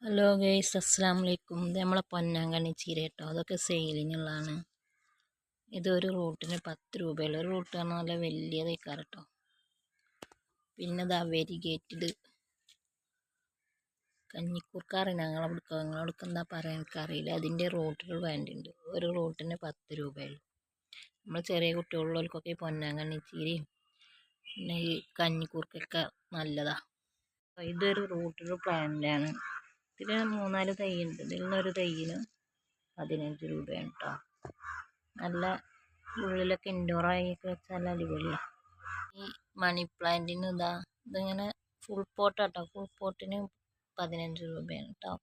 Hello guys, അസ്സലാമു അലൈക്കും. ഇത് നമ്മളെ പൊന്നാങ്കണ്ണി ചീര കേട്ടോ. അതൊക്കെ സെയിലിങ്ങുള്ളതാണ്. ഇതൊരു റൂട്ടിന് 10 രൂപയുള്ള ഒരു റൂട്ട് പറഞ്ഞാൽ നല്ല വലിയതേക്കാരം കേട്ടോ. പിന്നെ ഇതാ വെരിഗേറ്റഡ് കഞ്ഞിക്കൂർക്കാറ് ഞങ്ങളെടുക്കുക എന്താ പറയാൻ എനിക്കറിയില്ല. അതിൻ്റെ റൂട്ടുകൾ വേണ്ടിയുണ്ട്. ഒരു റൂട്ടിന് 10 രൂപയുള്ളൂ. നമ്മൾ ചെറിയ കുട്ടികളുള്ളവർക്കൊക്കെ ഈ പൊന്നാങ്കണ്ണി ചീരയും പിന്നെ ഈ കഞ്ഞിക്കൂർക്കൊക്കെ നല്ലതാണ്. ഇതൊരു റൂട്ടഡ് പ്ലാന്റാണ്. ഇതിൽ 3-4 തൈയുണ്ട്. ഇതിൽ നിന്നൊരു തൈയിന് 15 രൂപയാണ് കേട്ടോ. നല്ല ഉള്ളിലൊക്കെ ഇൻഡോറായിക്കെ വെച്ചാൽ അടിപൊളിയാണ്. ഈ മണി പ്ലാന്റിന് ഇതിങ്ങനെ ഫുൾ പോട്ട് കേട്ടോ. ഫുൾ പോട്ടിന് 15 രൂപയാണ് കേട്ടോ.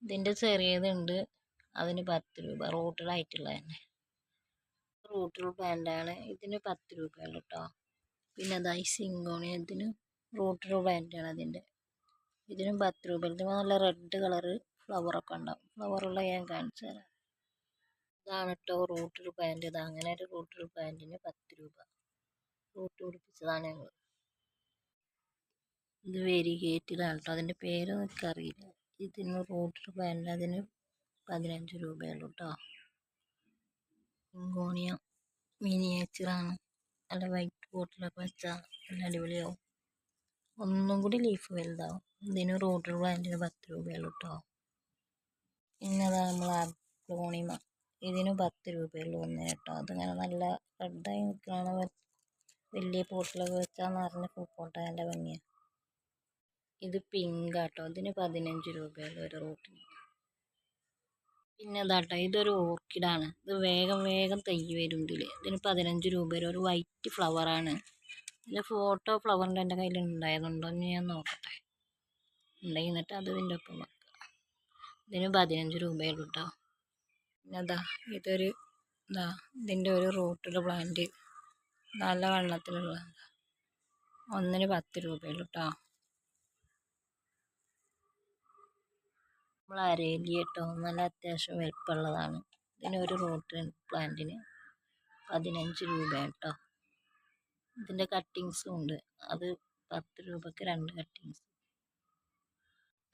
ഇതിൻ്റെ ചെറിയതുണ്ട്, അതിന് 10 രൂപ. റൂട്ടഡായിട്ടുള്ള തന്നെ റൂട്ടഡ് പ്ലാന്റാണ്. ഇതിന് 10 രൂപയുള്ളൂ കേട്ടോ. പിന്നെ അതായി സിങ്കോണിയത്തിന് റൂട്ടഡ് പ്ലാന്റാണ്. ഇതിനും 10 രൂപ. ഇതിന് നല്ല റെഡ് കളറ് ഫ്ലവറൊക്കെ ഉണ്ടാവും. ഫ്ലവറുള്ള ഞാൻ കാണിച്ചു തരാം. ഇതാണ് കേട്ടോ റൂട്ടഡ് പ്ലാന്റ്. ഇത് അങ്ങനെ ഒരു റൂട്ടഡ് പ്ലാന്റിന് 10 രൂപ. റൂട്ട് പിടിപ്പിച്ചതാണ് ഞങ്ങൾ. ഇത് വെരിഗേറ്റഡാണ് കേട്ടോ. അതിൻ്റെ പേരൊന്നും എനിക്കറിയില്ല. ഇതിന് റൂട്ടഡ് പ്ലാന്റ് അതിന് 15 രൂപയുള്ളൂ കേട്ടോ. സിങ്കോണിയ മിനിയേച്ചറാണ്. നല്ല വൈറ്റ് ബോട്ടിലൊക്കെ വെച്ചാൽ നല്ല അടിപൊളിയാവും. ഒന്നും കൂടി ലീഫ് വലുതാവും. ഇതിന് റൂട്ടഡ് പ്ലാന്റിന് 10 രൂപയുള്ളൂ കേട്ടോ. പിന്നെ അതാ നമ്മൾ അഗ്ലോണിമ. ഇതിന് 10 രൂപയുള്ളൂ ഒന്ന് കേട്ടോ. അതിങ്ങനെ നല്ല റെഡായി നിൽക്കുകയാണ്. വലിയ പോട്ടിലൊക്കെ വെച്ചാൽ നിറഞ്ഞ പൂപ്പോട്ടാൽ നല്ല ഭംഗിയാണ്. ഇത് പിങ്ക് ആട്ടോ. ഇതിന് 15 രൂപയുള്ളൂ ഒരു റൂട്ടിന്. പിന്നെ അതാട്ടോ, ഇതൊരു ഓർക്കിഡാണ്. ഇത് വേഗം തൈ വരും. ഇതിന് 15 രൂപ വരും. ഒരു വൈറ്റ് ഫ്ലവറാണ്. ഇതിൽ ഫോട്ടോ ഫ്ലവറിൻ്റെ എൻ്റെ കയ്യിൽ ഉണ്ടായതുണ്ടോ എന്ന് ഞാൻ നോക്കട്ടെ. ഉണ്ടെങ്കിൽ എന്നിട്ട് അത് ഇതിൻ്റെ ഒപ്പം വെക്കുക. ഇതിന് 15 രൂപയുള്ളൂ കേട്ടോ. പിന്നെ ഇതിൻ്റെ ഒരു റൂട്ടഡ് പ്ലാന്റ് നല്ല വെള്ളത്തിലുള്ള ഒന്നിന് 10 രൂപയുള്ളൂ കേട്ടോ. നമ്മൾ അരേലി കേട്ടോ. നല്ല അത്യാവശ്യം വലിപ്പമുള്ളതാണ്. ഇതിനൊരു റൂട്ടഡ് പ്ലാന്റിന് 15 രൂപയാണ് കേട്ടോ. ഇതിൻ്റെ കട്ടിങ്സും ഉണ്ട്. അത് 10 രൂപക്ക് 2 കട്ടിങ്സ്.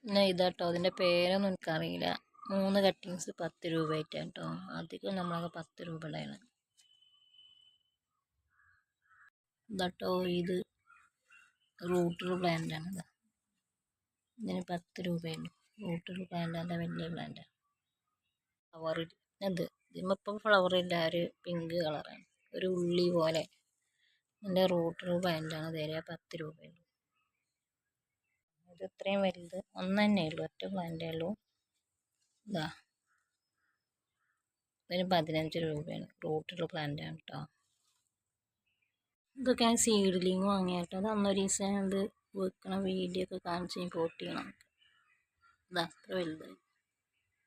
പിന്നെ ഇതാട്ടോ, അതിൻ്റെ പേരൊന്നും എനിക്കറിയില്ല. 3 കട്ടിങ്സ് 10 രൂപയായിട്ടാണ് കേട്ടോ. അധികം നമ്മളൊക്കെ 10 രൂപയുടെയാണ്. ഇതാട്ടോ, ഇത് റൂട്ടഡ് പ്ലാന്റാണ്. ഇതിന് 10 രൂപയുണ്ട്. റൂട്ടഡ് പ്ലാന്റ് അല്ല, വലിയ പ്ലാന്റാണ്. ഫ്ലവറിൽ ഇതിമിപ്പം ഫ്ലവറില്ല, ഒരു പിങ്ക് കളറാണ്, ഒരു ഉള്ളി പോലെ. ഇതിൻ്റെ റൂട്ടഡ് പ്ലാന്റാണ്. തരിക 10 രൂപയുള്ളൂ. ഇത് ഇത്രയും വലുത് ഒന്ന് തന്നെ ഉള്ളൂ. ഒറ്റ പ്ലാന്റേ ഉള്ളൂ. ഇതിന് 15 രൂപയാണ്. റൂട്ടഡ് പ്ലാന്റാണ് കേട്ടോ. ഇതൊക്കെ ഞാൻ സീഡ്ലിങ് വാങ്ങിയാട്ടോ. അത് അന്നൊരു ദിവസം ഇത് വെക്കണ വീഡിയോ ഒക്കെ കാണിച്ച് പോട്ട് ചെയ്യണം. അത്ര വലുതായി.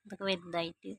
ഇതൊക്കെ വലുതായിട്ട്